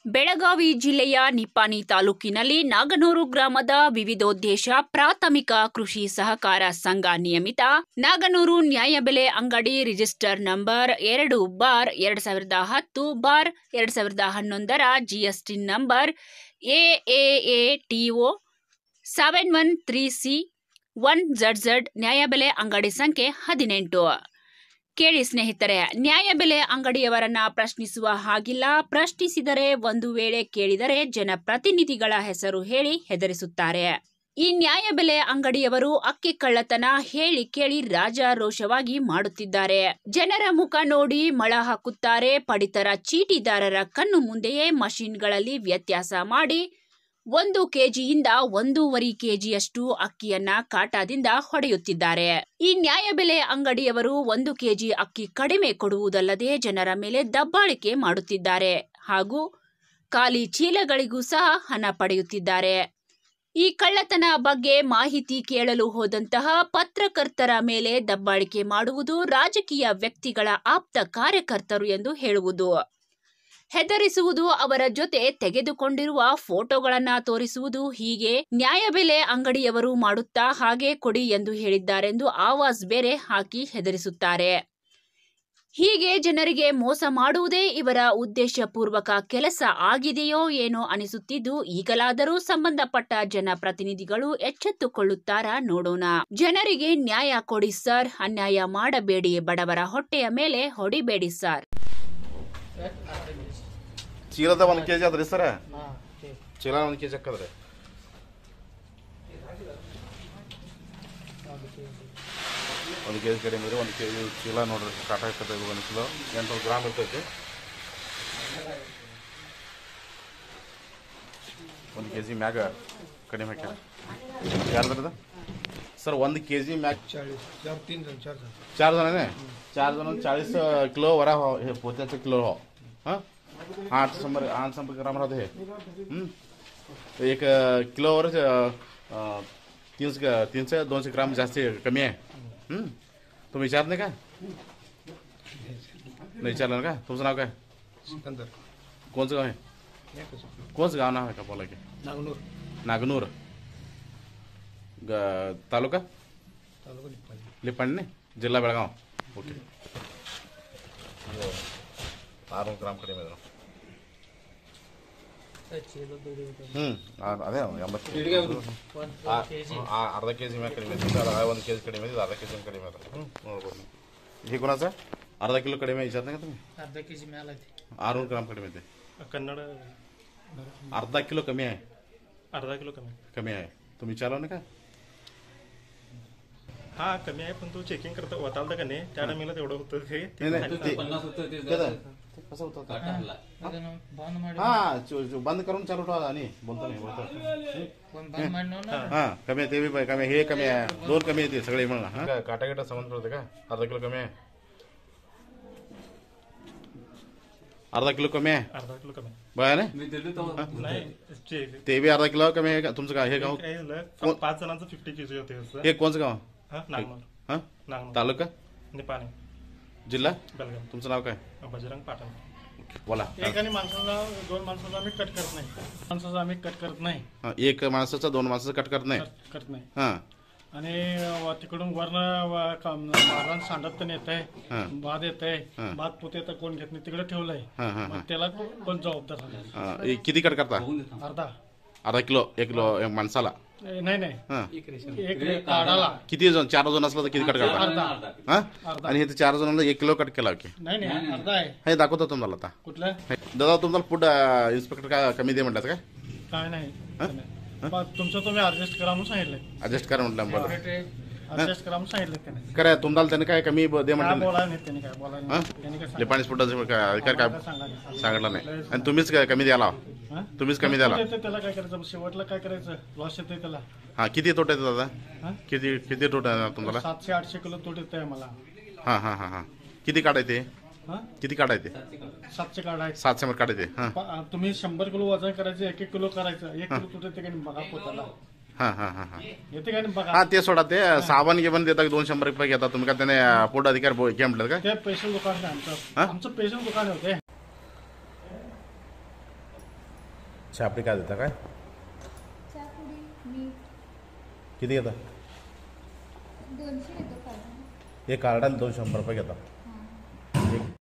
ಬೆಳಗಾವಿ ಜಿಲ್ಲೆಯ ನಿಪ್ಪಾಣಿ ತಾಲೂಕಿನಲ್ಲಿ ನಾಗನೂರು ಗ್ರಾಮದ ವಿವಿಧೋದ್ದೇಶ ಪ್ರಾಥಮಿಕ ಕೃಷಿ ಸಹಕಾರ ಸಂಘ ನಿಯಮಿತ ನಾಗನೂರು ನ್ಯಾಯಬೆಲೆ ಅಂಗಡಿ register number 2/2010/2011 GST number AAATO 713C 1ZZ ನ್ಯಾಯಬೆಲೆ ಅಂಗಡಿ ಸಂಖ್ಯೆ 18 ಕೇಳಿ ಸ್ನೇಹಿತರೆ, ನ್ಯಾಯಬೆಲೆ ಅಂಗಡಿಯವರನ್ನ ಪ್ರಶ್ನಿಸುವ ಹಾಗಿಲ್ಲ. ಪ್ರಶ್ನಿಸಿದರೆ ಒಂದು ವೇಳೆ ಕೇಳಿದರೆ ಜನಪ್ರತಿನಿಧಿಗಳ ಹೆಸರು ಹೇಳಿ ಹೆದರಿಸುತ್ತಾರೆ. ಈ ನ್ಯಾಯಬೆಲೆ ಅಂಗಡಿಯವರು ಅಕ್ಕಿ ಕಳ್ಳತನ ಹೇಳಿ ಕೇಳಿ ರಾಜಾರೋಷವಾಗಿ ಮಾಡುತ್ತಿದ್ದಾರೆ. ಜನರ ಮುಖ ನೋಡಿ ಮಳ ಹಾಕುತ್ತಾರೆ. ಪಡಿತರ ಚೀಟಿದಾರರ ಕಣ್ಣು ಮುಂದೆಯೇ ಮಷಿನ್ಗಳಲ್ಲಿ ವ್ಯತ್ಯಾಸ ಮಾಡಿ 1 ಕೆಜಿಯಿಂದ 1.5 ಕೆಜಿಯಷ್ಟು ಅಕ್ಕಿಯನ್ನ ಕಾಟಾದಿಂದ ಹೊಡೆಯುತ್ತಿದ್ದಾರೆ. ಈ ನ್ಯಾಯಬೆಲೆ ಅಂಗಡಿಯವರು 1 ಕೆಜಿ ಅಕ್ಕಿ ಕಡಿಮೆ ಕೊಡುವುದಲ್ಲದೆ ಜನರ ಮೇಲೆ ದಬ್ಬಾಳಿಕೆ ಮಾಡುತ್ತಿದ್ದಾರೆ ಹಾಗೂ ಖಾಲಿ ಚೀಲಗಳಿಗೂ ಸಹ ಹಣ ಪಡೆಯುತ್ತಿದ್ದಾರೆ. ಈ ಕಳ್ಳತನ ಬಗ್ಗೆ ಮಾಹಿತಿ ಕೇಳಲು ಹೋದಂತಹ ಪತ್ರಕರ್ತರ ಮೇಲೆ ದಬ್ಬಾಳಿಕೆ ಮಾಡುವುದು ರಾಜಕೀಯ ವ್ಯಕ್ತಿಗಳ ಆಪ್ತ ಕಾರ್ಯಕರ್ತರು ಎಂದು ಹೇಳುವುದು, ಹೆದರಿಸುವುದು, ಅವರ ಜೊತೆ ತೆಗೆದುಕೊಂಡಿರುವ ಫೋಟೋಗಳನ್ನ ತೋರಿಸುವುದು, ಹೀಗೆ ನ್ಯಾಯಬೆಲೆ ಅಂಗಡಿಯವರು ಮಾಡುತ್ತಾ ಹಾಗೆ ಕೊಡಿ ಎಂದು ಹೇಳಿದ್ದಾರೆಂದು ಆವಾಜ್ ಬೇರೆ ಹಾಕಿ ಹೆದರಿಸುತ್ತಾರೆ. ಹೀಗೆ ಜನರಿಗೆ ಮೋಸ ಮಾಡುವುದೇ ಇವರ ಉದ್ದೇಶಪೂರ್ವಕ ಕೆಲಸ ಆಗಿದೆಯೋ ಏನೋ ಅನಿಸುತ್ತಿದ್ದು, ಈಗಲಾದರೂ ಸಂಬಂಧಪಟ್ಟ ಜನಪ್ರತಿನಿಧಿಗಳು ಎಚ್ಚೆತ್ತುಕೊಳ್ಳುತ್ತಾರಾ ನೋಡೋಣ. ಜನರಿಗೆ ನ್ಯಾಯ ಕೊಡಿ ಸರ್, ಅನ್ಯಾಯ ಮಾಡಬೇಡಿ, ಬಡವರ ಹೊಟ್ಟೆಯ ಮೇಲೆ ಹೊಡಿಬೇಡಿ ಸರ್. ಚೀಲದ 1 ಕೆಜಿ ಅದ್ರಿ ಸರ್, ಚೀಲ 1 ಕೆಜಿ ಹಾಕದ್ರಿ. ಒಂದು ಕೆಜಿ ಕಡಿಮೆ ರೀ, 1 ಕೆಜಿ ಚೀಲ ನೋಡ್ರಿ, ಕಾಟಾ ಇರ್ತದೆ. 1 ಕಿಲೋ 800 ಗ್ರಾಮ್ ಇರ್ತೈತಿ. 1 ಕೆಜಿ ಮ್ಯಾಗ ಕಡಿಮೆ ಹಾಕ್ಯಾರ. ಯಾರ್ದ್ರದ ಸರ್? 1 ಕೆಜಿ ಮ್ಯಾಗ 4 जन है, 4 जन 40 किलो वरा हे 75 किलो हो. हाँ 800 ग्राम राहते हे. 1 किलो वर 300-200 ग्राम जास्त कमी आहे. तुम्ही विचारत नाही का? नाही विचारलं का? तुमचं नाव काय? सिकंदर. कोणचं गाव आहे? कोणचं गाव नाव आहे का बोला की? नागनूर. नागनूर तालुका लिपाणी जिल्हा बेळगाव. ओके. 600 ಗ್ರಾಮ್ ಕಡಿಮೆ ಇದೆ. ಅದೇ 80 अर्धा केजी ಮ್ಯಾಗ ಕಡಿಮೆ ಇದೆ. 1 ಕೆಜಿ ಕಡಿಮೆ ಇದೆ, अर्धा ಕೆಜಿ ಕಡಿಮೆ ಇದೆ. ನೋಡ್ಬೋದು. हे कोणाचं? अर्धा किलो कडिमे विचारत नाही का तुम्ही? अर्धा केजी ಮ್ಯಾಲ ಐತಿ. 600 ग्राम कडिमे ಇದೆ. कन्नड अर्धा किलो कमी आहे. अर्धा किलो कमी आहे. तुम्ही विचारलं ना का? हा कमी आहे, पण तो चेकिंग करता होता का नाही त्या टायमिंगला तेवढं होतं. ते 50 होतं ते कसं होतं? हा बंद करून चालू ठेवा आणि बोलतो नाही हा कमी आहे. ते बी कमी, हे कमी आहे, 2 कमी आहे, ते सगळे म्हणा. काटा काटा संबंध पडते का? अर्धा किलो कमी आहे. अर्धा किलो कमी आहे. अर्धा किलो कमी बघा ना. ते बी अर्धा किलो कमी आहे का? तुमचं काय हे गाव? 5 जणांचं 50 केजी होते. हे कोणचं गाव? नागनूर. हा तालुका निपाणी, जिल्हा बेळगाव. तुमचं नाव काय? बजरंग पाटण. बोला. एकाने माणसाला 2 माणसाचा आम्ही कट करत नाही. माणसाचा आम्ही कट करत नाही. एक माणसाचा 2 माणसाचा कट करत नाही. करत नाही. हा आणि तिकडून वरण सांडत पण येत आहे, भात येत आहे, भात पोते तर कोण घेत नाही, तिकडे ठेवलंय. त्याला कोण जबाबदार? किती कट करता? अर्धा किलो 1 किलो माणसाला? नाही नाही, एक काढाला. किती जण? 4 जण असलं तर किती कट करता? हा आणि हे 4 जणांना 1 किलो कट केला की? नाही नाही, अर्धा आहे. हे दाखवतो तुम्हाला आता. कुठलं दादा तुम्हाला फूड इन्स्पेक्टर का कमी दे म्हटलं का? काय नाही, तुमचं तुम्ही ऍडजस्ट करा म्हणून सांगितलं. ऍडजस्ट करा म्हटलं. बरं ऍडजस्ट करा म्हणून सांगितलं त्याने. करा तुम्हाला त्याने काय कमी दे म्हटलं? बोला नाही त्याने, काय बोला नाही. लिपाणी फुटाचं अधिकार काय सांगितलं नाही. आणि तुम्हीच कमी द्याला? तुम्हीच कमी द्याला? त्याला काय करायचं? शेवटला काय करायचं? लॉस येते त्याला. हा किती तोट येते दादा? किती तोट आहे तुम्हाला? 700-800 किलो तोट येत आहे मला. हा हा हा हा किती काढायचे? किती काढायचे? 700 काढायचे. 700 काढायचे. तुम्ही 100 किलो वजन करायचं, 1-1 किलो करायचं. 1 किलो तोट येते का बघा पोताला. हा हा हा हा येते का बघा. हा ते सोडा. ते साबण गिबन देता 200 रुपये घेता तुम्ही का? त्याने फूड अधिकार घे म्हटलं का? ते स्पेशल दुकान आहे आमचं. आमचं स्पेशल दुकान होते. छापडी काय देता काय चहापुडी मीठ किती घेता 200 येतो का एक कार्डाला 200 रुपये घेता